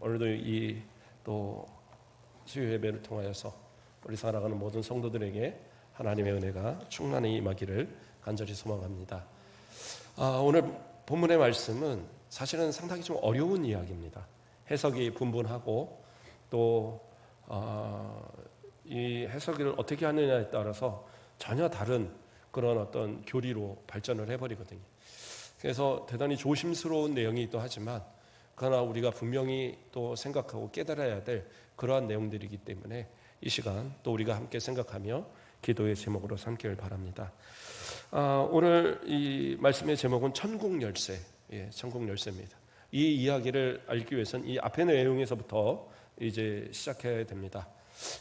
오늘도 이 또 수요 예배를 통하여서 우리 살아가는 모든 성도들에게 하나님의 은혜가 충만히 임하기를 간절히 소망합니다. 오늘 본문의 말씀은 사실은 상당히 좀 어려운 이야기입니다. 해석이 분분하고 또 이 해석을 어떻게 하느냐에 따라서 전혀 다른 그런 어떤 교리로 발전을 해버리거든요. 그래서 대단히 조심스러운 내용이기도 하지만 그러나 우리가 분명히 또 생각하고 깨달아야 될 그러한 내용들이기 때문에 이 시간 또 우리가 함께 생각하며 기도의 제목으로 삼기를 바랍니다. 오늘 이 말씀의 제목은 천국 열쇠, 천국 열쇠입니다. 이 이야기를 알기 위해서는 이 앞의 내용에서부터 이제 시작해야 됩니다.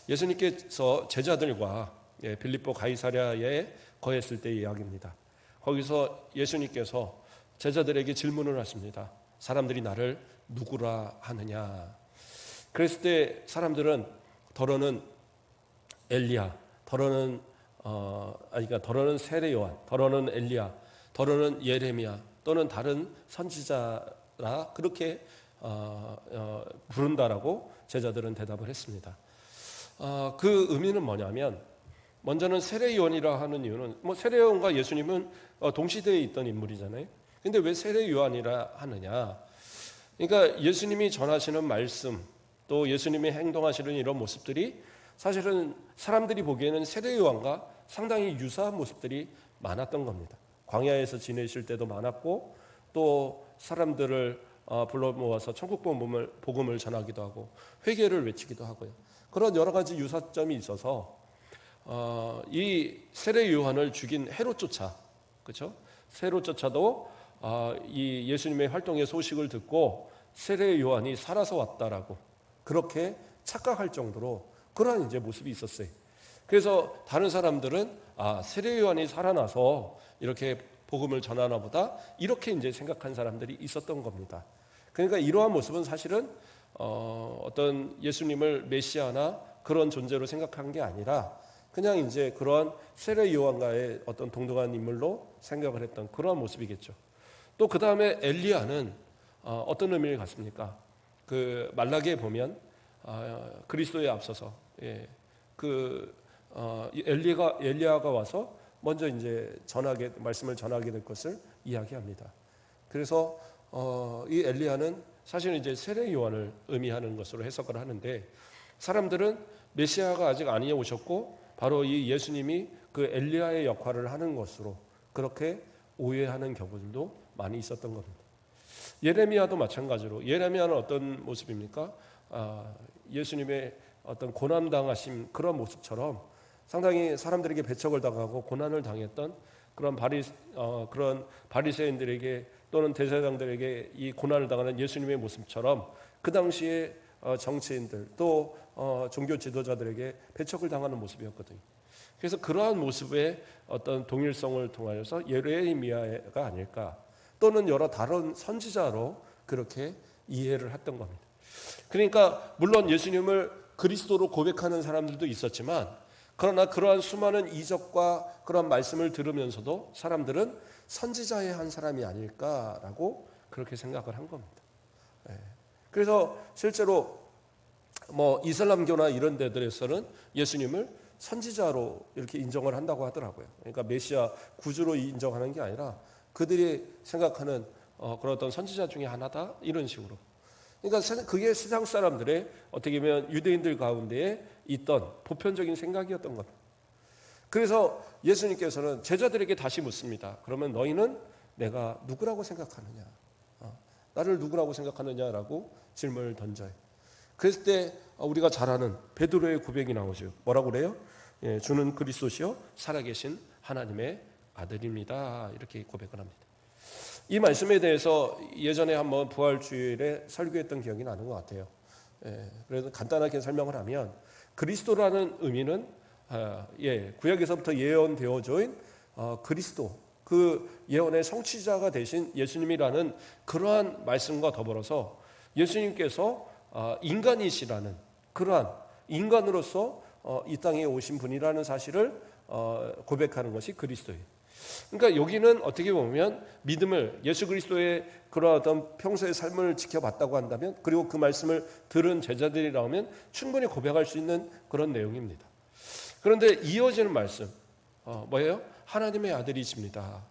예수님께서 제자들과 빌립보 가이사랴에 거했을 때의 이야기입니다. 거기서 예수님께서 제자들에게 질문을 하십니다. 사람들이 나를 누구라 하느냐? 그랬을 때 사람들은 더러는 엘리야, 더러는 더러는 세례 요한, 더러는 엘리야, 더러는 예레미야 또는 다른 선지자라 그렇게 부른다라고 제자들은 대답을 했습니다. 그 의미는 뭐냐면 먼저는 세례 요한이라 하는 이유는 세례 요한과 예수님은 동시대에 있던 인물이잖아요. 근데 왜 세례 요한이라 하느냐? 그러니까 예수님이 전하시는 말씀 또 예수님이 행동하시는 이런 모습들이 사실은 사람들이 보기에는 세례 요한과 상당히 유사한 모습들이 많았던 겁니다. 광야에서 지내실 때도 많았고 또 사람들을 불러 모아서 천국 복음을 전하기도 하고 회개를 외치기도 하고요. 그런 여러 가지 유사점이 있어서 이 세례 요한을 죽인 헤롯조차, 그렇죠? 헤롯조차도 이 예수님의 활동의 소식을 듣고 세례 요한이 살아서 왔다라고 그렇게 착각할 정도로 그런 이제 모습이 있었어요. 그래서 다른 사람들은 세례 요한이 살아나서 이렇게 복음을 전하나 보다 이렇게 이제 생각한 사람들이 있었던 겁니다. 그러니까 이러한 모습은 사실은 어떤 예수님을 메시아나 그런 존재로 생각한 게 아니라 그냥 이제 그러한 세례 요한과의 어떤 동등한 인물로 생각을 했던 그러한 모습이겠죠. 또 그 다음에 엘리야는 어떤 의미를 갖습니까? 그 말라기에 보면 그리스도에 앞서서 엘리야가 와서 먼저 이제 말씀을 전하게 될 것을 이야기합니다. 그래서 이 엘리야는 사실은 이제 세례 요한을 의미하는 것으로 해석을 하는데 사람들은 메시아가 아직 아니에 오셨고 바로 이 예수님이 그 엘리야의 역할을 하는 것으로 그렇게 오해하는 경우들도 많이 있었던 겁니다. 예레미야도 마찬가지로 예레미야는 어떤 모습입니까? 예수님의 어떤 고난당하심 그런 모습처럼 상당히 사람들에게 배척을 당하고 고난을 당했던 그런 바리새인들에게 또는 대제사장들에게 이 고난을 당하는 예수님의 모습처럼 그 당시에 정치인들 또 종교 지도자들에게 배척을 당하는 모습이었거든요. 그래서 그러한 모습의 어떤 동일성을 통하여서 예레미야가 아닐까 또는 여러 다른 선지자로 그렇게 이해를 했던 겁니다. 그러니까 물론 예수님을 그리스도로 고백하는 사람들도 있었지만 그러나 그러한 수많은 이적과 그런 말씀을 들으면서도 사람들은 선지자의 한 사람이 아닐까라고 그렇게 생각을 한 겁니다. 그래서 실제로 이슬람교나 이런 데들에서는 예수님을 선지자로 이렇게 인정을 한다고 하더라고요. 그러니까 메시아 구주로 인정하는 게 아니라 그들이 생각하는 그런 어떤 선지자 중에 하나다 이런 식으로. 그러니까 그게 세상 사람들의 어떻게 보면 유대인들 가운데에 있던 보편적인 생각이었던 겁니다. 그래서 예수님께서는 제자들에게 다시 묻습니다. 그러면 너희는 내가 누구라고 생각하느냐? 나를 누구라고 생각하느냐라고 질문을 던져요. 그랬을 때 우리가 잘 아는 베드로의 고백이 나오죠. 뭐라고 그래요? 주는 그리스도시요 살아계신 하나님의 아들입니다. 이렇게 고백을 합니다. 이 말씀에 대해서 예전에 한번 부활주일에 설교했던 기억이 나는 것 같아요. 그래서 간단하게 설명을 하면 그리스도라는 의미는 구약에서부터 예언되어져 그리스도 그 예언의 성취자가 되신 예수님이라는 그러한 말씀과 더불어서 예수님께서 인간이시라는 그러한 인간으로서 이 땅에 오신 분이라는 사실을 고백하는 것이 그리스도예요. 그러니까 여기는 어떻게 보면 믿음을, 예수 그리스도의 그런 어떤 평소의 삶을 지켜봤다고 한다면, 그리고 그 말씀을 들은 제자들이라면 충분히 고백할 수 있는 그런 내용입니다. 그런데 이어지는 말씀 뭐예요? 하나님의 아들이십니다.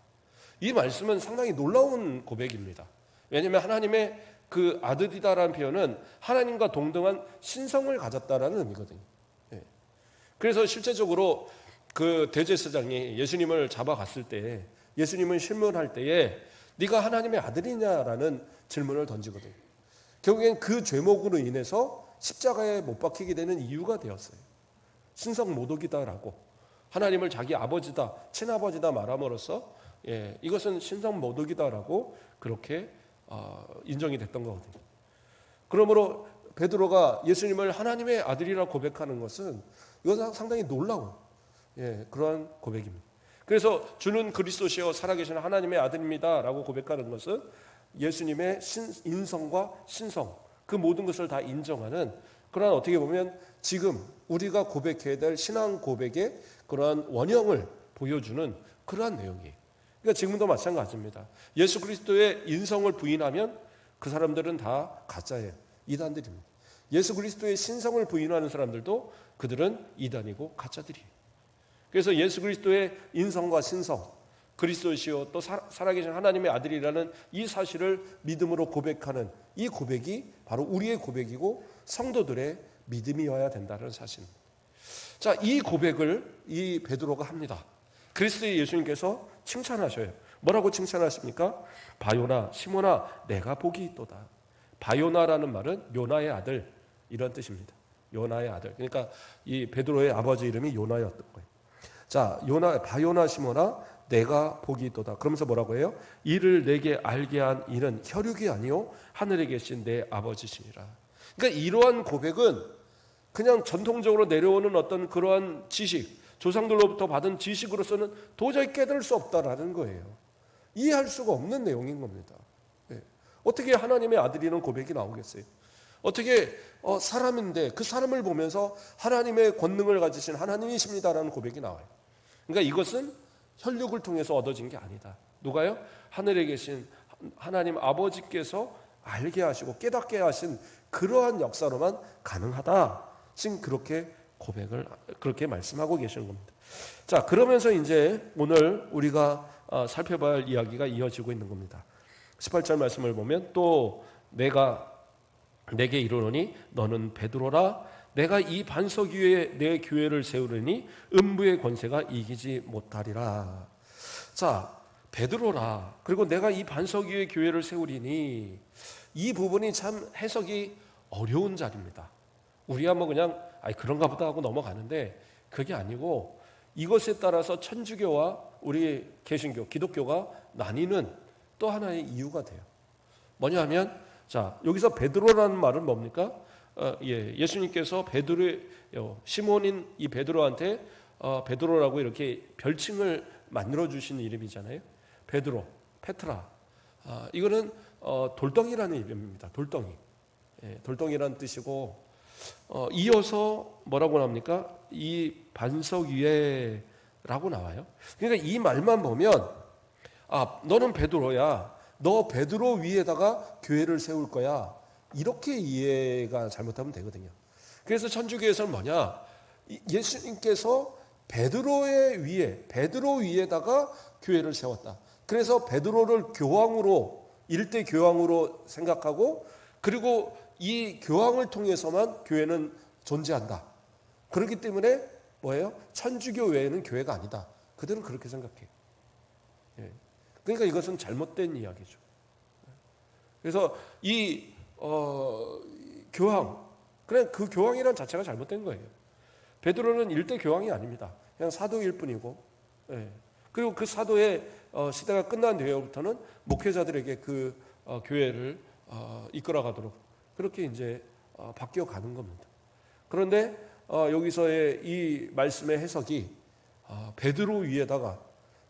이 말씀은 상당히 놀라운 고백입니다. 왜냐하면 하나님의 그 아들이다라는 표현은 하나님과 동등한 신성을 가졌다라는 의미거든요. 그래서 실제적으로 그 대제사장이 예수님을 잡아갔을 때, 예수님을 신문할 때에 네가 하나님의 아들이냐라는 질문을 던지거든요. 결국엔 그 죄목으로 인해서 십자가에 못 박히게 되는 이유가 되었어요. 신성 모독이다라고, 하나님을 자기 아버지다, 친아버지다 말함으로써 이것은 신성 모독이다라고 그렇게 인정이 됐던 거거든요. 그러므로 베드로가 예수님을 하나님의 아들이라고 고백하는 것은 이것은 상당히 놀라운 그러한 고백입니다. 그래서 주는 그리스도시요 살아계신 하나님의 아들입니다라고 고백하는 것은 예수님의 인성과 신성, 그 모든 것을 다 인정하는 그러한, 어떻게 보면 지금 우리가 고백해야 될 신앙 고백의 그러한 원형을 보여주는 그러한 내용이에요. 그러니까 지금도 마찬가지입니다. 예수 그리스도의 인성을 부인하면 그 사람들은 다 가짜예요. 이단들입니다. 예수 그리스도의 신성을 부인하는 사람들도 그들은 이단이고 가짜들이에요. 그래서 예수 그리스도의 인성과 신성, 그리스도시요 또 살아계신 하나님의 아들이라는 이 사실을 믿음으로 고백하는 이 고백이 바로 우리의 고백이고 성도들의 믿음이어야 된다는 사실입니다. 자, 이 고백을 이 베드로가 합니다. 그리스도의 예수님께서 칭찬하셔요. 뭐라고 칭찬하십니까? 바요나 시몬아 내가 복이 있도다. 바요나라는 말은 요나의 아들, 이런 뜻입니다. 요나의 아들. 그러니까 이 베드로의 아버지 이름이 요나였던 거예요. 자, 바요나 시몬아 내가 복이 있도다. 그러면서 뭐라고 해요? 이를 내게 알게 한 이는 혈육이 아니요 하늘에 계신 내 아버지시니라. 그러니까 이러한 고백은 그냥 전통적으로 내려오는 어떤 그러한 지식, 조상들로부터 받은 지식으로서는 도저히 깨달을 수 없다라는 거예요. 이해할 수가 없는 내용인 겁니다. 어떻게 하나님의 아들이라는 고백이 나오겠어요? 어떻게 사람인데 그 사람을 보면서 하나님의 권능을 가지신 하나님이십니다라는 고백이 나와요. 그러니까 이것은 혈육을 통해서 얻어진 게 아니다. 누가요? 하늘에 계신 하나님 아버지께서 알게 하시고 깨닫게 하신 그러한 역사로만 가능하다. 지금 그렇게 고백을 그렇게 말씀하고 계시는 겁니다. 자, 그러면서 이제 오늘 우리가 살펴봐야 할 이야기가 이어지고 있는 겁니다. 18절 말씀을 보면 또 내게 이르노니 너는 베드로라. 내가 이 반석 위에 내 교회를 세우리니 음부의 권세가 이기지 못하리라. 자, 베드로라. 그리고 내가 이 반석 위에 교회를 세우리니, 이 부분이 참 해석이 어려운 자리입니다. 우리야 뭐 그냥 그런가 보다 하고 넘어가는데 그게 아니고, 이것에 따라서 천주교와 우리 개신교, 기독교가 나뉘는 또 하나의 이유가 돼요. 뭐냐 하면, 자, 여기서 베드로라는 말은 뭡니까? 예수님께서 시몬인 이 베드로한테 베드로라고 이렇게 별칭을 만들어 주신 이름이잖아요. 베드로, 페트라. 이거는 돌덩이라는 이름입니다. 돌덩이. 돌덩이라는 뜻이고, 이어서 뭐라고 나옵니까? 이 반석 위에라고 나와요. 그러니까 이 말만 보면 너는 베드로야. 너 베드로 위에다가 교회를 세울 거야. 이렇게 이해가 잘못하면 되거든요. 그래서 천주교에서는 뭐냐? 예수님께서 베드로 위에다가 교회를 세웠다. 그래서 베드로를 교황으로, 일대 교황으로 생각하고, 그리고 이 교황을 통해서만 교회는 존재한다. 그렇기 때문에 뭐예요? 천주교 외에는 교회가 아니다. 그들은 그렇게 생각해요. 그러니까 이것은 잘못된 이야기죠. 그래서 이 교황, 그냥 그 교황이란 자체가 잘못된 거예요. 베드로는 일대 교황이 아닙니다. 그냥 사도일 뿐이고, 그리고 그 사도의 시대가 끝난 뒤에부터는 목회자들에게 그 교회를 이끌어가도록 그렇게 이제 바뀌어 가는 겁니다. 그런데 여기서의 이 말씀의 해석이 베드로 위에다가,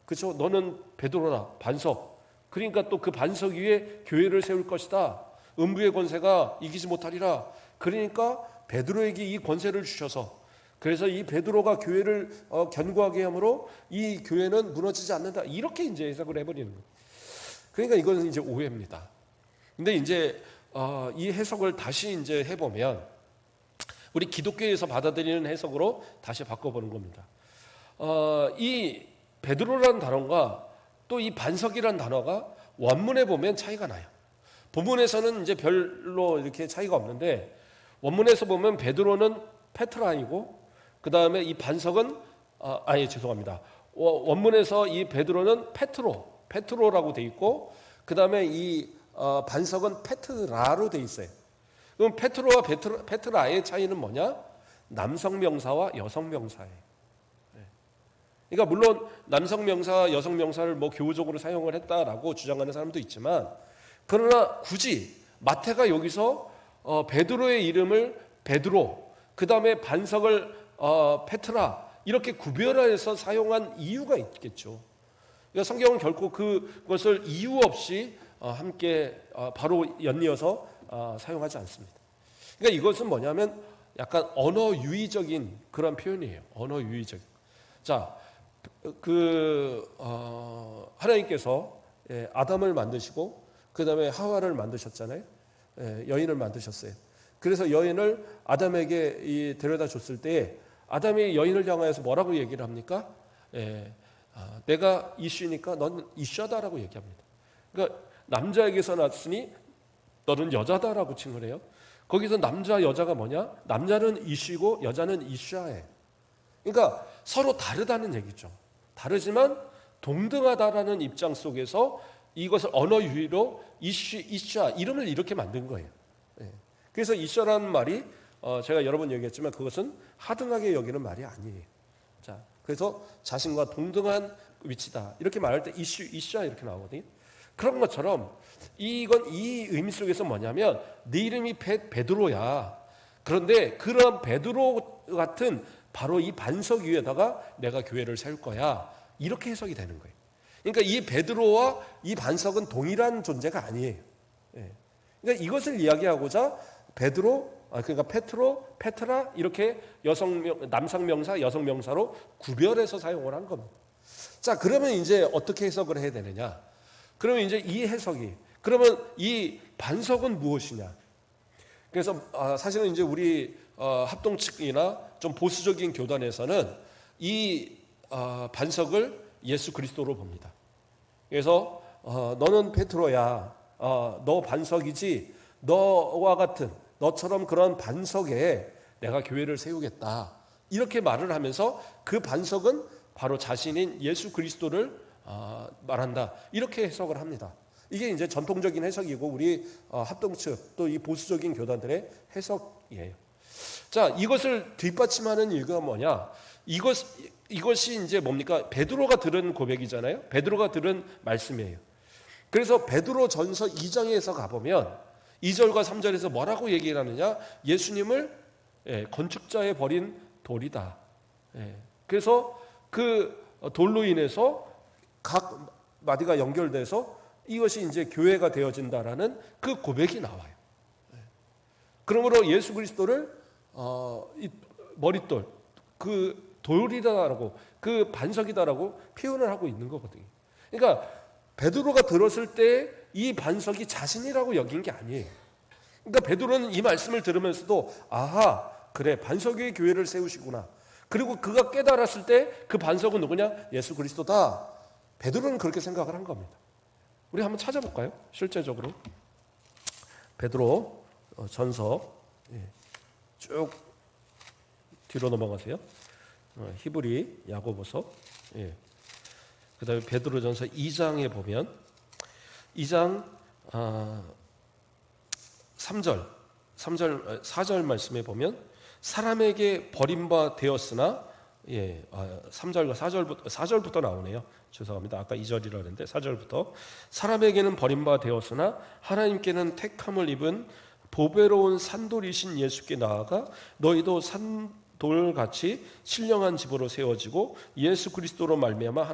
그렇죠? 너는 베드로라, 반석. 그러니까 또 그 반석 위에 교회를 세울 것이다. 음부의 권세가 이기지 못하리라. 그러니까 베드로에게 이 권세를 주셔서 그래서 이 베드로가 교회를 견고하게 함으로 이 교회는 무너지지 않는다. 이렇게 이제 해석을 해버리는 거예요. 그러니까 이건 이제 오해입니다. 근데 이제 이 해석을 다시 이제 해보면 우리 기독교에서 받아들이는 해석으로 다시 바꿔보는 겁니다. 이 베드로라는 단어가 또 이 반석이라는 단어가 원문에 보면 차이가 나요. 본문에서는 이제 별로 이렇게 차이가 없는데 원문에서 보면 베드로는 페트라이고 그 다음에 이 반석은 죄송합니다. 원문에서 이 베드로는 페트로라고 돼 있고 그 다음에 이 반석은 페트라로 돼 있어요. 그럼 페트로와 페트라의 차이는 뭐냐? 남성 명사와 여성 명사예요. 그러니까 물론 남성 명사, 여성 명사를 뭐 교우적으로 사용을 했다라고 주장하는 사람도 있지만 그러나 굳이 마태가 여기서 베드로의 이름을 베드로, 그 다음에 반석을 페트라 이렇게 구별해서 사용한 이유가 있겠죠. 그러니까 성경은 결코 그것을 이유 없이 함께 바로 연이어서 사용하지 않습니다. 그러니까 이것은 뭐냐면 약간 언어 유의적인 그런 표현이에요. 언어 유의적. 자, 하나님께서 아담을 만드시고 그 다음에 하와를 만드셨잖아요. 여인을 만드셨어요. 그래서 여인을 아담에게 데려다 줬을 때 아담이 여인을 향하여서 뭐라고 얘기를 합니까? 내가 이슈니까 넌 이슈다라고 얘기합니다. 그러니까 남자에게서 났으니 너는 여자다라고 칭을 해요. 거기서 남자 여자가 뭐냐? 남자는 이슈고 여자는 이슈아예요. 그러니까 서로 다르다는 얘기죠. 다르지만 동등하다라는 입장 속에서 이것을 언어 유희로 이슈아 이름을 이렇게 만든 거예요. 그래서 이슈라는 말이 제가 여러 번 얘기했지만 그것은 하등하게 여기는 말이 아니에요. 자, 그래서 자신과 동등한 위치다 이렇게 말할 때 이슈아 이렇게 나오거든요. 그런 것처럼 이건 이 의미 속에서 뭐냐면 네 이름이 베드로야. 그런데 그런 베드로 같은 바로 이 반석 위에다가 내가 교회를 세울 거야. 이렇게 해석이 되는 거예요. 그러니까 이 베드로와 이 반석은 동일한 존재가 아니에요. 그러니까 이것을 이야기하고자 그러니까 페트로, 페트라 이렇게 남성 명사, 여성 명사로 구별해서 사용을 한 겁니다. 자, 그러면 이제 어떻게 해석을 해야 되느냐? 그러면 이제 이 해석이 그러면 이 반석은 무엇이냐? 그래서 사실은 이제 우리 합동 측이나 좀 보수적인 교단에서는 이 반석을 예수 그리스도로 봅니다. 그래서 너는 베드로야, 너 반석이지, 너와 같은 너처럼 그런 반석에 내가 교회를 세우겠다. 이렇게 말을 하면서 그 반석은 바로 자신인 예수 그리스도를 말한다. 이렇게 해석을 합니다. 이게 이제 전통적인 해석이고 우리 합동 측 또 이 보수적인 교단들의 해석이에요. 자, 이것을 뒷받침하는 이유가 뭐냐? 이것이 이제 뭡니까? 베드로가 들은 고백이잖아요. 베드로가 들은 말씀이에요. 그래서 베드로 전서 2장에서 가보면 2절과 3절에서 뭐라고 얘기를 하느냐? 예수님을 건축자에 버린 돌이다. 그래서 그 돌로 인해서 각 마디가 연결돼서 이것이 이제 교회가 되어진다라는 그 고백이 나와요. 그러므로 예수 그리스도를 이 머릿돌, 그 돌이다라고, 그 반석이다라고 표현을 하고 있는 거거든요. 그러니까 베드로가 들었을 때 이 반석이 자신이라고 여긴 게 아니에요. 그러니까 베드로는 이 말씀을 들으면서도 아하, 그래, 반석 위에 교회를 세우시구나. 그리고 그가 깨달았을 때 그 반석은 누구냐? 예수 그리스도다. 베드로는 그렇게 생각을 한 겁니다. 우리 한번 찾아볼까요? 실제적으로 베드로 전서 쭉 뒤로 넘어가세요. 히브리, 야고보서, 그 다음에 베드로전서 2장에 보면 2장 4절 말씀에 보면 사람에게 버림바 되었으나 3절과 4절부터 나오네요. 죄송합니다. 아까 2절이라 했는데 4절부터 사람에게는 버림바 되었으나 하나님께는 택함을 입은 보배로운 산돌이신 예수께 나아가 너희도 산돌같이 신령한 집으로 세워지고 예수 그리스도로 말미암아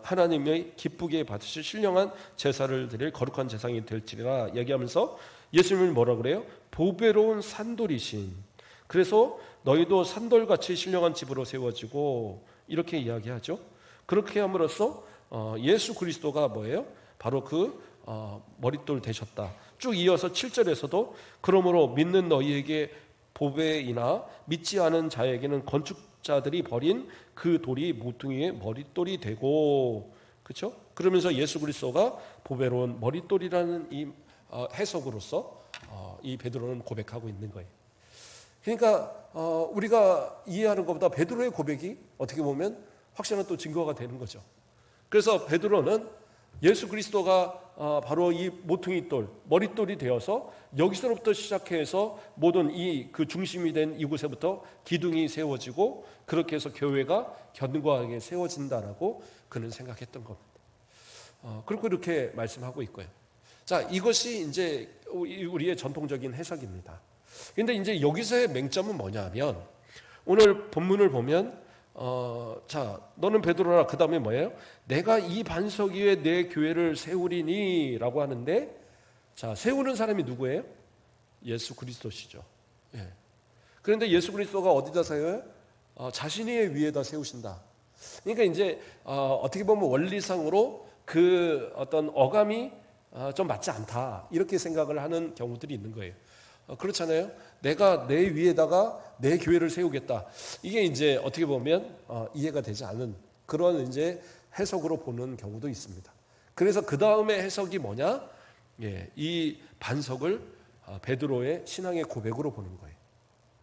하나님의 기쁘게 받으실 신령한 제사를 드릴 거룩한 제사장이 될지라 얘기하면서 예수님을 뭐라 그래요? 보배로운 산돌이신. 그래서 너희도 산돌같이 신령한 집으로 세워지고 이렇게 이야기하죠. 그렇게 함으로써 예수 그리스도가 뭐예요? 바로 그 머릿돌 되셨다. 쭉 이어서 7절에서도 그러므로 믿는 너희에게 보배이나 믿지 않은 자에게는 건축자들이 버린 그 돌이 모퉁이의 머릿돌이 되고, 그렇죠? 그러면서 예수 그리스도가 보배로운 머릿돌이라는 이 해석으로서 이 베드로는 고백하고 있는 거예요. 그러니까 우리가 이해하는 것보다 베드로의 고백이 어떻게 보면 확실한 또 증거가 되는 거죠. 그래서 베드로는 예수 그리스도가 바로 이 모퉁이 돌, 머릿돌이 되어서 여기서부터 시작해서 모든 이 그 중심이 된 이곳에부터 기둥이 세워지고 그렇게 해서 교회가 견고하게 세워진다라고 그는 생각했던 겁니다. 그리고 이렇게 말씀하고 있고요. 자, 이것이 이제 우리의 전통적인 해석입니다. 근데 이제 여기서의 맹점은 뭐냐면 오늘 본문을 보면 자, 너는 베드로라. 그 다음에 뭐예요? 내가 이 반석 위에 내 교회를 세우리니 라고 하는데, 자, 세우는 사람이 누구예요? 예수 그리스도시죠. 예. 그런데 예수 그리스도가 어디다 세워요? 자신의 위에다 세우신다. 그러니까 이제 어떻게 보면 원리상으로 그 어떤 어감이 좀 맞지 않다, 이렇게 생각을 하는 경우들이 있는 거예요. 그렇잖아요. 내가 내 위에다가 내 교회를 세우겠다. 이게 이제 어떻게 보면 이해가 되지 않은 그런 이제 해석으로 보는 경우도 있습니다. 그래서 그 다음에 해석이 뭐냐? 예, 이 반석을 베드로의 신앙의 고백으로 보는 거예요.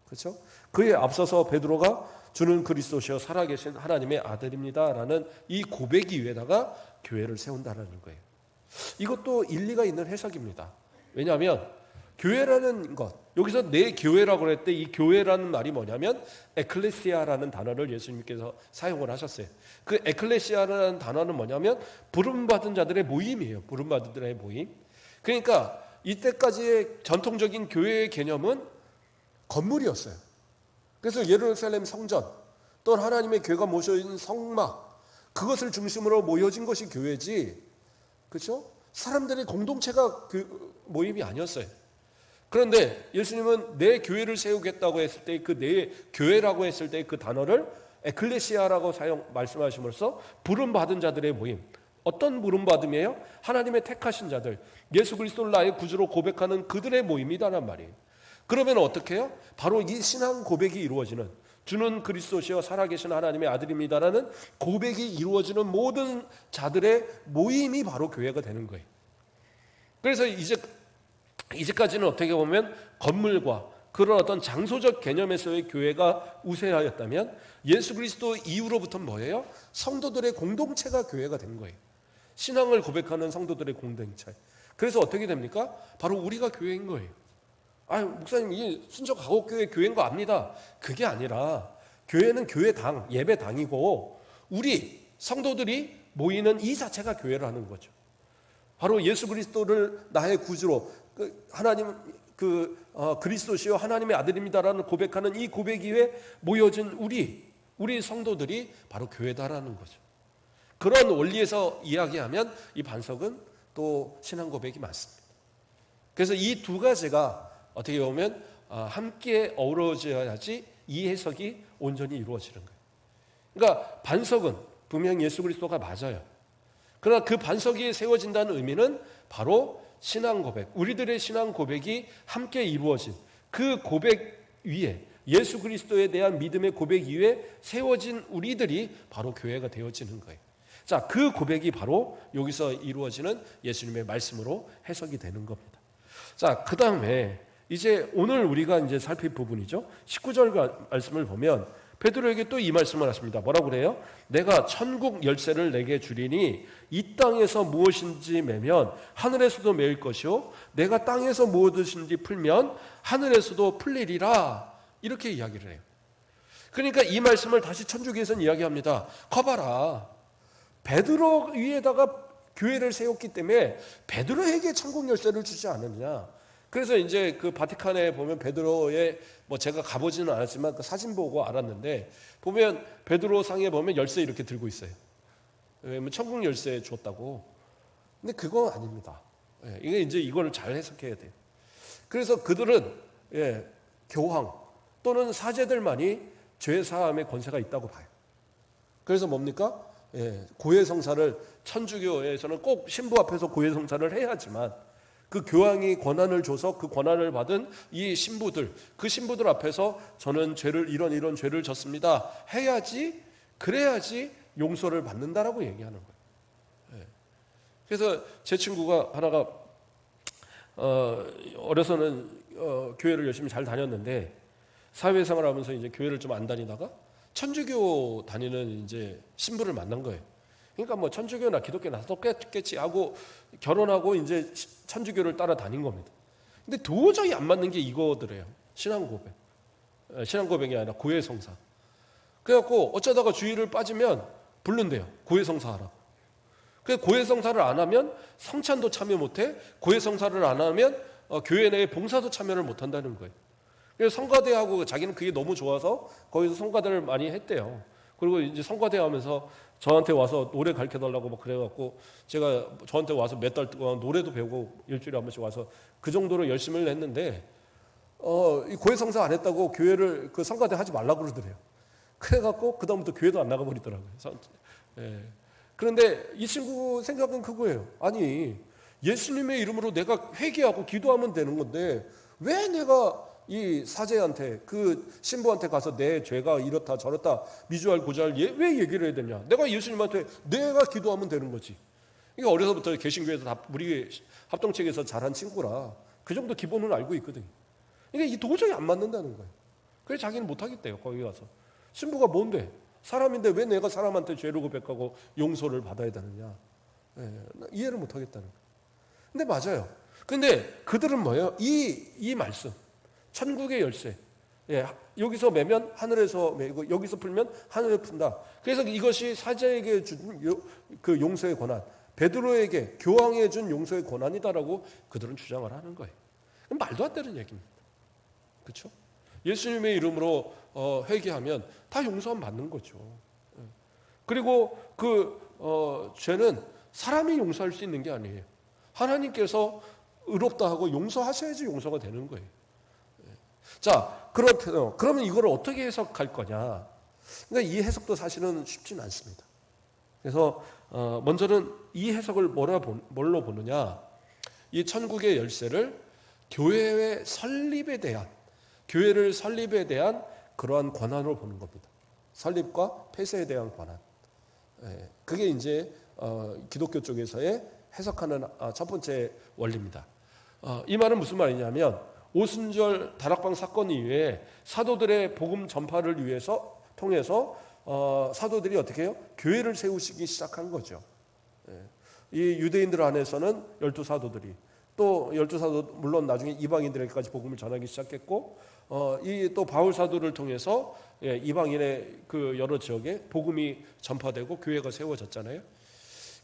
그렇죠? 그에 앞서서 베드로가 주는 그리스도시여 살아계신 하나님의 아들입니다라는 이 고백 위에다가 교회를 세운다는 거예요. 이것도 일리가 있는 해석입니다. 왜냐하면 교회라는 것, 여기서 내 교회라고 그랬을 때 이 교회라는 말이 뭐냐면 에클레시아라는 단어를 예수님께서 사용을 하셨어요. 그 에클레시아라는 단어는 뭐냐면 부름받은 자들의 모임이에요. 부름받은 자들의 모임. 그러니까 이때까지의 전통적인 교회의 개념은 건물이었어요. 그래서 예루살렘 성전, 또 하나님의 교회가 모셔진 성막, 그것을 중심으로 모여진 것이 교회지, 그렇죠? 사람들의 공동체가 그 모임이 아니었어요. 그런데 예수님은 내 교회를 세우겠다고 했을 때 그 내 교회라고 했을 때 그 단어를 에클레시아라고 말씀하심으로써 부름받은 자들의 모임. 어떤 부름받음이에요? 하나님의 택하신 자들, 예수 그리스도를 나의 구주로 고백하는 그들의 모임이다란 말이에요. 그러면 어떻게 해요? 바로 이 신앙 고백이 이루어지는, 주는 그리스도시여 살아계신 하나님의 아들입니다라는 고백이 이루어지는 모든 자들의 모임이 바로 교회가 되는 거예요. 그래서 이제까지는 어떻게 보면 건물과 그런 어떤 장소적 개념에서의 교회가 우세하였다면 예수 그리스도 이후로부터는 뭐예요? 성도들의 공동체가 교회가 된 거예요. 신앙을 고백하는 성도들의 공동체. 그래서 어떻게 됩니까? 바로 우리가 교회인 거예요. 목사님, 이 순적 가곡교회 교회인 거 압니다. 그게 아니라 교회는 교회당, 예배당이고 우리 성도들이 모이는 이 자체가 교회를 하는 거죠. 바로 예수 그리스도를 나의 구주로, 하나님 그리스도시요 하나님의 아들입니다라는 고백하는 이 고백 위에 모여진 우리 성도들이 바로 교회다라는 거죠. 그런 원리에서 이야기하면 이 반석은 또 신앙 고백이 맞습니다. 그래서 이 두 가지가 어떻게 보면 함께 어우러져야지 이 해석이 온전히 이루어지는 거예요. 그러니까 반석은 분명 예수 그리스도가 맞아요. 그러나 그 반석이 세워진다는 의미는 바로 신앙 고백, 우리들의 신앙 고백이 함께 이루어진 그 고백 위에, 예수 그리스도에 대한 믿음의 고백 위에 세워진 우리들이 바로 교회가 되어지는 거예요. 자, 그 고백이 바로 여기서 이루어지는 예수님의 말씀으로 해석이 되는 겁니다. 자, 그 다음에 이제 오늘 우리가 이제 살필 부분이죠. 19절 말씀을 보면 베드로에게 또 이 말씀을 하십니다. 뭐라고 그래요? 내가 천국 열쇠를 내게 주리니 이 땅에서 무엇인지 매면 하늘에서도 매일 것이요 내가 땅에서 무엇인지 풀면 하늘에서도 풀리리라. 이렇게 이야기를 해요. 그러니까 이 말씀을 다시 천주교에서는 이야기합니다. 거봐라, 베드로 위에다가 교회를 세웠기 때문에 베드로에게 천국 열쇠를 주지 않느냐. 그래서 이제 그 바티칸에 보면 베드로의, 제가 가보지는 않았지만 그 사진 보고 알았는데, 보면 베드로 상에 보면 열쇠 이렇게 들고 있어요. 왜냐면 천국 열쇠 줬다고. 근데 그거 아닙니다. 이게 이제 이걸 잘 해석해야 돼요. 그래서 그들은 교황, 또는 사제들만이 죄 사함의 권세가 있다고 봐요. 그래서 뭡니까? 고해성사를 천주교에서는 꼭 신부 앞에서 고해성사를 해야지만 그 교황이 권한을 줘서 그 권한을 받은 이 신부들, 그 신부들 앞에서 저는 이런 죄를 졌습니다 해야지, 그래야지 용서를 받는다라고 얘기하는 거예요. 그래서 제 친구가 하나가 어려서는 교회를 열심히 잘 다녔는데 사회생활 하면서 이제 교회를 좀 안 다니다가 천주교 다니는 이제 신부를 만난 거예요. 그러니까 뭐 천주교나 기독교나 똑같겠지 하고 결혼하고 이제 천주교를 따라 다닌 겁니다. 근데 도저히 안 맞는 게 이거더래요. 신앙 고백이 아니라 고해성사. 그래갖고 어쩌다가 주일을 빠지면 부른대요. 고해성사 하라고. 그래서 고해성사를 안 하면 성찬도 참여 못해. 고해성사를 안 하면 교회 내에 봉사도 참여를 못 한다는 거예요. 그래서 성가대하고 자기는 그게 너무 좋아서 거기서 성가대를 많이 했대요. 그리고 이제 성가대 하면서 저한테 와서 노래 가르쳐달라고 막 그래갖고 제가 저한테 와서 몇 달 동안 노래도 배우고 일주일에 한 번씩 와서 그 정도로 열심히 했는데 이 고해성사 안 했다고 교회를 그 성가대 하지 말라고 그러더래요. 그래갖고 그 다음부터 교회도 안 나가버리더라고요. 그런데 이 친구 생각은 그거예요. 아니 예수님의 이름으로 내가 회개하고 기도하면 되는 건데 왜 내가 이 사제한테 그 신부한테 가서 내 죄가 이렇다 저렇다 미주알 고주알 왜 얘기를 해야 되냐? 내가 예수님한테 내가 기도하면 되는 거지. 이게 어려서부터 개신교에서 우리 합동체에서 자란 친구라 그 정도 기본은 알고 있거든요. 이게 도저히 안 맞는다는 거예요. 그래서 자기는 못 하겠대요. 거기 가서 신부가 뭔데? 사람인데 왜 내가 사람한테 죄를 고백하고 용서를 받아야 되느냐? 이해를 못 하겠다는 거예요. 근데 맞아요. 근데 그들은 뭐예요? 이 말씀. 천국의 열쇠. 여기서 매면 하늘에서 매고 여기서 풀면 하늘에 푼다. 그래서 이것이 사제에게 준 그 용서의 권한, 베드로에게 교황에 준 용서의 권한이다라고 그들은 주장을 하는 거예요. 말도 안 되는 얘기입니다. 그렇죠? 예수님의 이름으로 회개하면 다 용서 받는 거죠. 그리고 그 죄는 사람이 용서할 수 있는 게 아니에요. 하나님께서 의롭다 하고 용서하셔야지 용서가 되는 거예요. 자, 그러면 이걸 어떻게 해석할 거냐? 그러니까 이 해석도 사실은 쉽지는 않습니다. 그래서 먼저는 이 해석을 뭘로 보느냐? 이 천국의 열쇠를 교회의 설립에 대한, 교회를 설립에 대한 그러한 권한으로 보는 겁니다. 설립과 폐쇄에 대한 권한. 그게 이제 기독교 쪽에서의 해석하는 첫 번째 원리입니다. 이 말은 무슨 말이냐면 오순절 다락방 사건 이후에 사도들의 복음 전파를 통해서 사도들이 어떻게 해요? 교회를 세우시기 시작한 거죠. 이 유대인들 안에서는 12사도들이 또 12사도 물론 나중에 이방인들에게까지 복음을 전하기 시작했고 이 또 바울 사도를 통해서 이방인의 그 여러 지역에 복음이 전파되고 교회가 세워졌잖아요.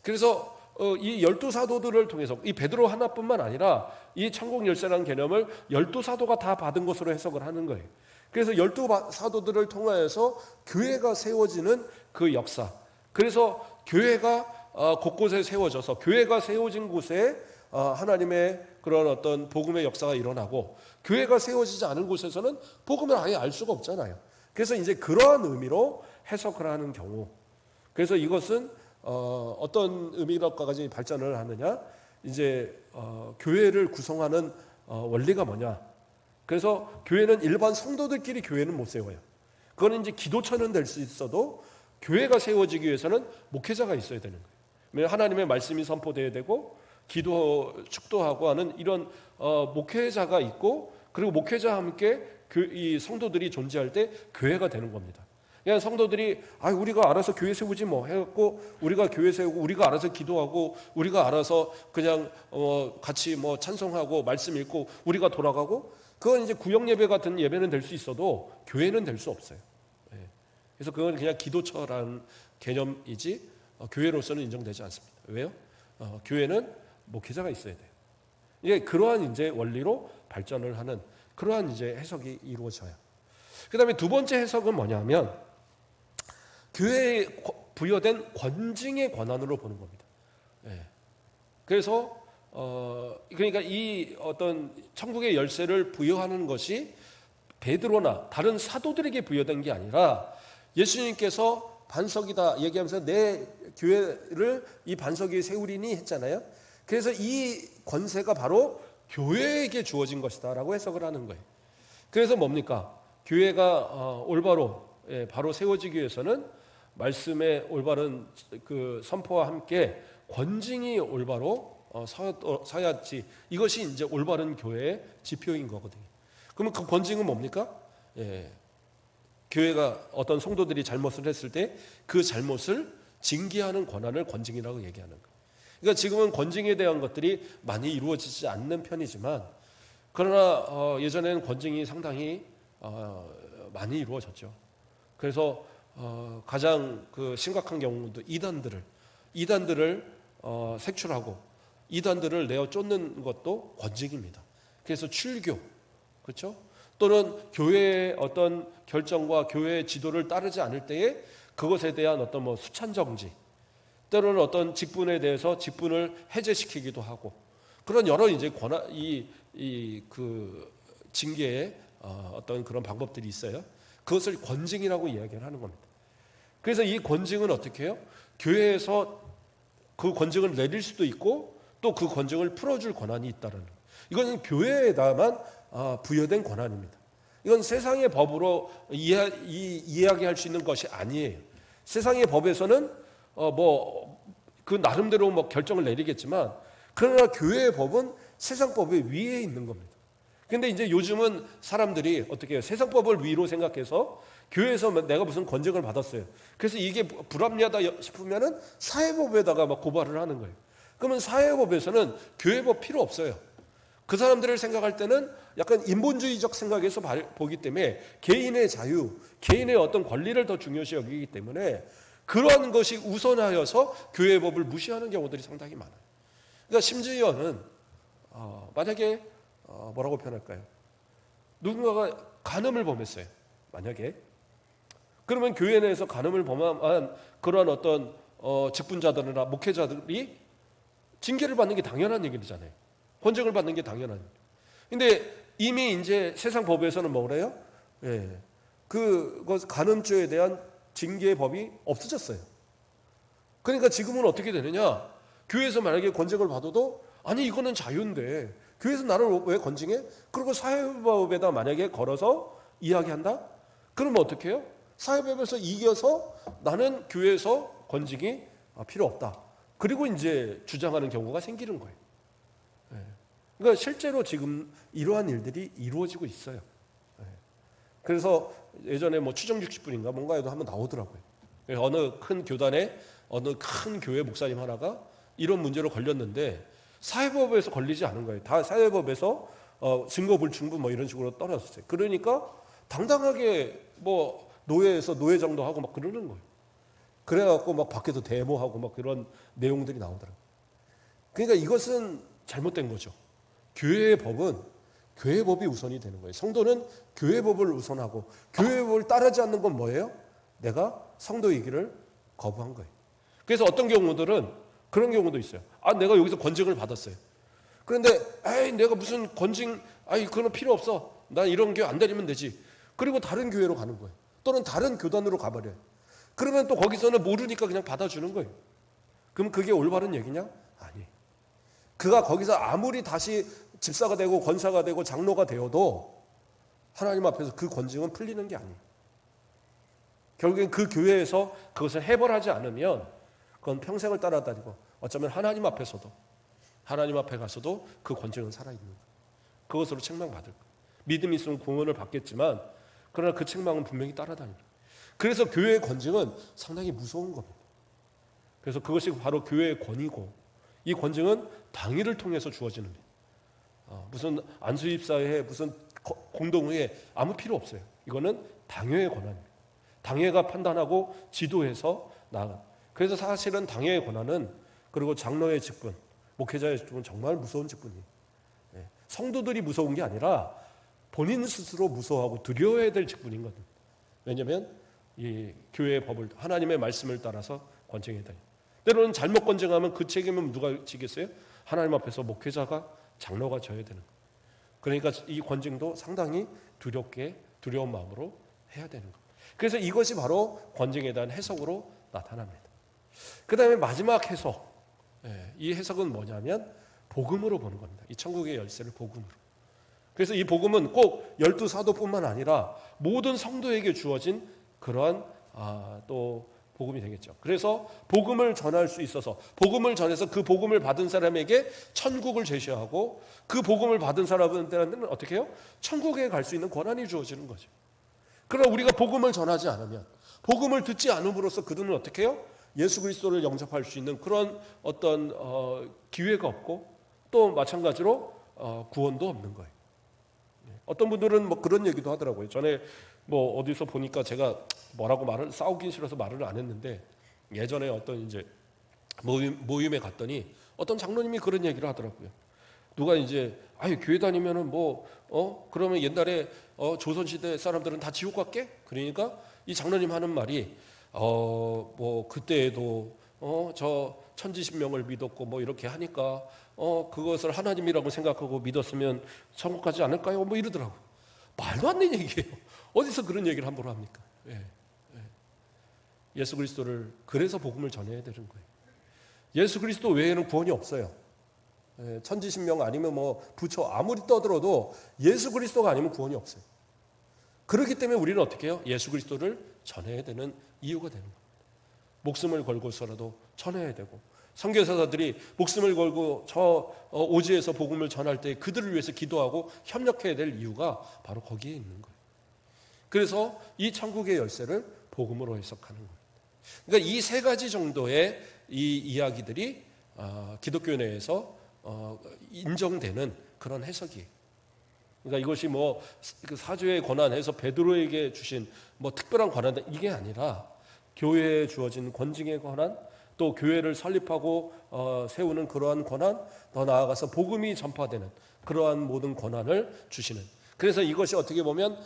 그래서 이 12사도들을 통해서 이 베드로 하나뿐만 아니라 이 천국 열쇠라는 개념을 12사도가 다 받은 것으로 해석을 하는 거예요. 그래서 12사도들을 통하여서 교회가 세워지는 그 역사. 그래서 교회가 곳곳에 세워져서 교회가 세워진 곳에 하나님의 그런 어떤 복음의 역사가 일어나고 교회가 세워지지 않은 곳에서는 복음을 아예 알 수가 없잖아요. 그래서 이제 그러한 의미로 해석을 하는 경우. 그래서 이것은 어떤 의미로까지 발전을 하느냐? 이제 교회를 구성하는 원리가 뭐냐? 그래서 교회는 일반 성도들끼리 교회는 못 세워요. 그거는 이제 기도처는 될 수 있어도 교회가 세워지기 위해서는 목회자가 있어야 되는 거예요. 왜냐하면 하나님의 말씀이 선포되어야 되고 기도 축도하고 하는 이런 목회자가 있고 그리고 목회자와 함께 이 성도들이 존재할 때 교회가 되는 겁니다. 그냥 성도들이 우리가 알아서 교회 세우지 뭐 해갖고 우리가 교회 세우고 우리가 알아서 기도하고 우리가 알아서 그냥 같이 뭐 찬송하고 말씀 읽고 우리가 돌아가고 그건 이제 구역 예배 같은 예배는 될 수 있어도 교회는 될 수 없어요. 그래서 그건 그냥 기도처라는 개념이지 교회로서는 인정되지 않습니다. 왜요? 교회는 목회자가 있어야 돼요. 이게 그러한 이제 원리로 발전을 하는 그러한 이제 해석이 이루어져요. 그다음에 두 번째 해석은 뭐냐면 교회에 부여된 권징의 권한으로 보는 겁니다. 그래서 그러니까 이 어떤 천국의 열쇠를 부여하는 것이 베드로나 다른 사도들에게 부여된 게 아니라 예수님께서 반석이다 얘기하면서 내 교회를 이 반석 위에 세우리니 했잖아요. 그래서 이 권세가 바로 교회에게 주어진 것이다 라고 해석을 하는 거예요. 그래서 뭡니까? 교회가 올바로 바로 세워지기 위해서는 말씀의 올바른 그 선포와 함께 권징이 올바로 서야지, 이것이 이제 올바른 교회의 지표인 거거든요. 그러면 그 권징은 뭡니까? 교회가 어떤 성도들이 잘못을 했을 때 그 잘못을 징계하는 권한을 권징이라고 얘기하는 거예요. 그러니까 지금은 권징에 대한 것들이 많이 이루어지지 않는 편이지만, 그러나 예전에는 권징이 상당히 많이 이루어졌죠. 그래서 가장 그 심각한 경우도 이단들을 색출하고 이단들을 내어 쫓는 것도 권징입니다. 그래서 출교, 그렇죠? 또는 교회의 어떤 결정과 교회의 지도를 따르지 않을 때에 그것에 대한 어떤 뭐 수찬 정지, 때로는 어떤 직분에 대해서 직분을 해제시키기도 하고, 그런 여러 이제 그 징계의 어떤 그런 방법들이 있어요. 그것을 권징이라고 이야기를 하는 겁니다. 그래서 이 권징은 어떻게 해요? 교회에서 그 권징을 내릴 수도 있고 또 그 권징을 풀어줄 권한이 있다는 거예요. 이건 교회에다만 부여된 권한입니다. 이건 세상의 법으로 이야기할 수 있는 것이 아니에요. 세상의 법에서는 그 나름대로 뭐 결정을 내리겠지만, 그러나 교회의 법은 세상 법의 위에 있는 겁니다. 근데 이제 요즘은 사람들이 어떻게 해요? 세상 법을 위로 생각해서 교회에서 내가 무슨 권징을 받았어요. 그래서 이게 불합리하다 싶으면은 사회법에다가 막 고발을 하는 거예요. 그러면 사회법에서는 교회법 필요 없어요. 그 사람들을 생각할 때는 약간 인본주의적 생각에서 보기 때문에 개인의 자유, 개인의 어떤 권리를 더 중요시 여기기 때문에 그러한 것이 우선하여서 교회의 법을 무시하는 경우들이 상당히 많아요. 그러니까 심지어는 만약에 뭐라고 표현할까요? 누군가가 간음을 범했어요. 만약에 그러면 교회 내에서 간음을 범한 그러한 어떤 직분자들이나 목회자들이 징계를 받는 게 당연한 얘기잖아요. 권징을 받는 게 당연한. 근데 이미 이제 세상 법에서는 뭐래요? 그 간음죄에 대한 징계 법이 없어졌어요. 그러니까 지금은 어떻게 되느냐? 교회에서 만약에 권징을 받아도 아니 이거는 자유인데 교회에서 나를 왜 권징해? 그리고 사회법에다 만약에 걸어서 이야기한다? 그러면 어떻게 해요? 사회법에서 이겨서 나는 교회에서 권징이 필요 없다. 그리고 이제 주장하는 경우가 생기는 거예요. 그러니까 실제로 지금 이러한 일들이 이루어지고 있어요. 그래서 예전에 뭐 추정 60분인가 뭔가에도 한번 나오더라고요. 어느 큰 교단에 어느 큰 교회 목사님 하나가 이런 문제로 걸렸는데 사회법에서 걸리지 않은 거예요. 다 사회법에서 증거불충분 뭐 이런 식으로 떨어졌어요. 그러니까 당당하게 뭐 노예에서 노예정도 하고 막 그러는 거예요. 그래갖고 막 밖에서 데모하고 막 그런 내용들이 나오더라고요. 그러니까 이것은 잘못된 거죠. 교회의 법은 교회의 법이 우선이 되는 거예요. 성도는 교회의 법을 우선하고 교회의 법을 따르지 않는 건 뭐예요? 내가 성도이기를 거부한 거예요. 그래서 어떤 경우들은 그런 경우도 있어요. 내가 여기서 권징을 받았어요. 그런데 내가 무슨 권징 그건 필요 없어. 난 이런 교회 안 다니면 되지. 그리고 다른 교회로 가는 거예요. 또는 다른 교단으로 가버려요. 그러면 또 거기서는 모르니까 그냥 받아주는 거예요. 그럼 그게 올바른 얘기냐? 아니에요. 그가 거기서 아무리 다시 집사가 되고 권사가 되고 장로가 되어도 하나님 앞에서 그 권징은 풀리는 게 아니에요. 결국엔 그 교회에서 그것을 해결하지 않으면 그건 평생을 따라다니고 어쩌면 하나님 앞에서도 하나님 앞에 가서도 그 권징은 살아있는 거예요. 그것으로 책망받을 거예요. 믿음이 있으면 구원을 받겠지만 그러나 그 책망은 분명히 따라다니는 거예요. 그래서 교회의 권징은 상당히 무서운 겁니다. 그래서 그것이 바로 교회의 권위고 이 권징은 당의를 통해서 주어지는 거예요. 무슨 안수입사회 무슨 공동회에 아무 필요 없어요. 이거는 당회의 권한입니다. 당회가 판단하고 지도해서 나아가. 그래서 사실은 당회의 권한은 그리고 장로의 직분, 목회자의 직분은 정말 무서운 직분이에요. 성도들이 무서운 게 아니라 본인 스스로 무서워하고 두려워해야 될 직분인 거든. 왜냐하면 이 교회의 법을 하나님의 말씀을 따라서 권징해야 돼요. 때로는 잘못 권징하면 그 책임은 누가 지겠어요? 하나님 앞에서 목회자가 장로가 져야 되는 거예요. 그러니까 이 권징도 상당히 두렵게 두려운 마음으로 해야 되는 겁니다. 그래서 이것이 바로 권징에 대한 해석으로 나타납니다. 그 다음에 마지막 해석, 이 해석은 뭐냐면 복음으로 보는 겁니다. 이 천국의 열쇠를 복음으로. 그래서 이 복음은 꼭 12사도뿐만 아니라 모든 성도에게 주어진 그러한 또 복음이 되겠죠. 그래서 복음을 전할 수 있어서 복음을 전해서 그 복음을 받은 사람에게 천국을 제시하고 그 복음을 받은 사람들한테는 어떻게 해요? 천국에 갈 수 있는 권한이 주어지는 거죠. 그러나 우리가 복음을 전하지 않으면, 복음을 듣지 않음으로써 그들은 어떻게 해요? 예수 그리스도를 영접할 수 있는 그런 어떤 기회가 없고 또 마찬가지로 구원도 없는 거예요. 어떤 분들은 뭐 그런 얘기도 하더라고요. 전에 뭐 어디서 보니까 제가 뭐라고 싸우긴 싫어서 말을 안 했는데, 예전에 어떤 이제 모임에 갔더니 어떤 장로님이 그런 얘기를 하더라고요. 누가 이제 교회 다니면은 그러면 옛날에 조선시대 사람들은 다 지옥 갔게? 그러니까 이 장로님 하는 말이 그때에도 저 천지신명을 믿었고 뭐 이렇게 하니까 그것을 하나님이라고 생각하고 믿었으면 천국 가지 않을까요? 뭐 이러더라고. 말도 안 되는 얘기예요. 어디서 그런 얘기를 함부로 합니까? 예수 그리스도를 그래서 복음을 전해야 되는 거예요. 예수 그리스도 외에는 구원이 없어요. 천지신명 아니면 부처 아무리 떠들어도 예수 그리스도가 아니면 구원이 없어요. 그렇기 때문에 우리는 어떻게 해요? 예수 그리스도를 전해야 되는 이유가 되는 겁니다. 목숨을 걸고서라도 전해야 되고, 선교사들이 목숨을 걸고 저 오지에서 복음을 전할 때 그들을 위해서 기도하고 협력해야 될 이유가 바로 거기에 있는 거예요. 그래서 이 천국의 열쇠를 복음으로 해석하는 겁니다. 그러니까 이 세 가지 정도의 이 이야기들이 기독교 내에서 인정되는 그런 해석이에요. 그러니까 이것이 그 사죄의 권한에서 베드로에게 주신 특별한 권한, 이게 아니라 교회에 주어진 권징의 권한, 또 교회를 설립하고 세우는 그러한 권한, 더 나아가서 복음이 전파되는 그러한 모든 권한을 주시는, 그래서 이것이 어떻게 보면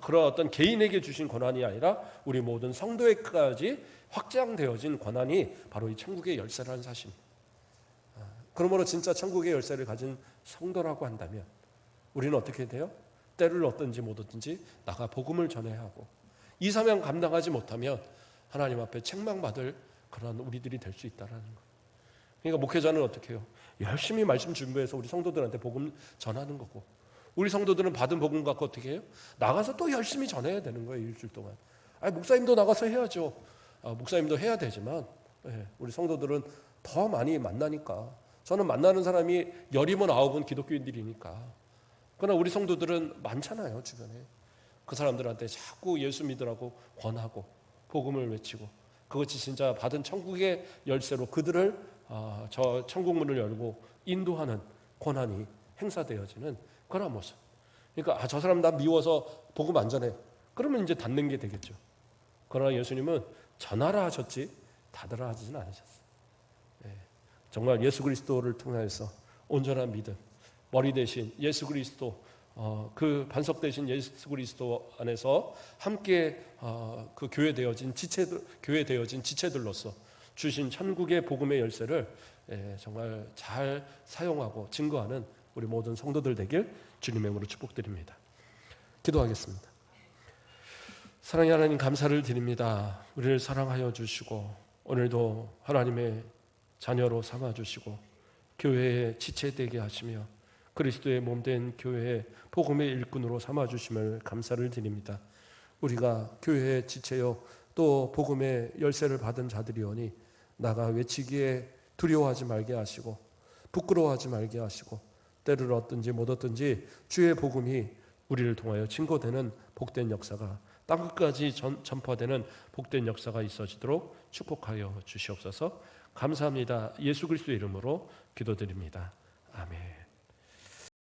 그런 어떤 개인에게 주신 권한이 아니라 우리 모든 성도에까지 확장되어진 권한이 바로 이 천국의 열쇠라는 사실입니다. 그러므로 진짜 천국의 열쇠를 가진 성도라고 한다면 우리는 어떻게 돼요? 때를 얻든지 못 얻든지 나가 복음을 전해야 하고, 이 사명 감당하지 못하면 하나님 앞에 책망받을 그런 우리들이 될 수 있다는 거예요. 그러니까 목회자는 어떻게 해요? 열심히 말씀 준비해서 우리 성도들한테 복음 전하는 거고, 우리 성도들은 받은 복음 갖고 어떻게 해요? 나가서 또 열심히 전해야 되는 거예요. 일주일 동안. 목사님도 나가서 해야죠. 목사님도 해야 되지만 우리 성도들은 더 많이 만나니까, 저는 만나는 사람이 10이면 9은 기독교인들이니까, 그러나 우리 성도들은 많잖아요. 주변에 그 사람들한테 자꾸 예수 믿으라고 권하고 복음을 외치고, 그것이 진짜 받은 천국의 열쇠로 그들을 저 천국문을 열고 인도하는 권한이 행사되어지는 그런 모습. 그러니까 저 사람 나 미워서 복음 안 전해, 그러면 이제 닫는 게 되겠죠. 그러나 예수님은 전하라 하셨지 닫으라 하지는 않으셨어요. 정말 예수 그리스도를 통해서 온전한 믿음, 머리 대신 예수 그리스도, 그 반석 대신 예수 그리스도 안에서 함께 그 교회 되어진 지체들로서 주신 천국의 복음의 열쇠를 정말 잘 사용하고 증거하는 우리 모든 성도들 되길 주님의 이름으로 축복드립니다. 기도하겠습니다. 사랑의 하나님, 감사를 드립니다. 우리를 사랑하여 주시고 오늘도 하나님의 자녀로 삼아 주시고 교회의 지체되게 하시며 그리스도의 몸된 교회의 복음의 일꾼으로 삼아 주심을 감사를 드립니다. 우리가 교회의 지체요 또 복음의 열쇠를 받은 자들이오니 나가 외치기에 두려워하지 말게 하시고 부끄러워하지 말게 하시고, 때를 얻든지 못 얻든지 주의 복음이 우리를 통하여 증거되는 복된 역사가, 땅끝까지 전파되는 복된 역사가 있어지도록 축복하여 주시옵소서. 감사합니다. 예수 그리스도의 이름으로 기도드립니다. 아멘.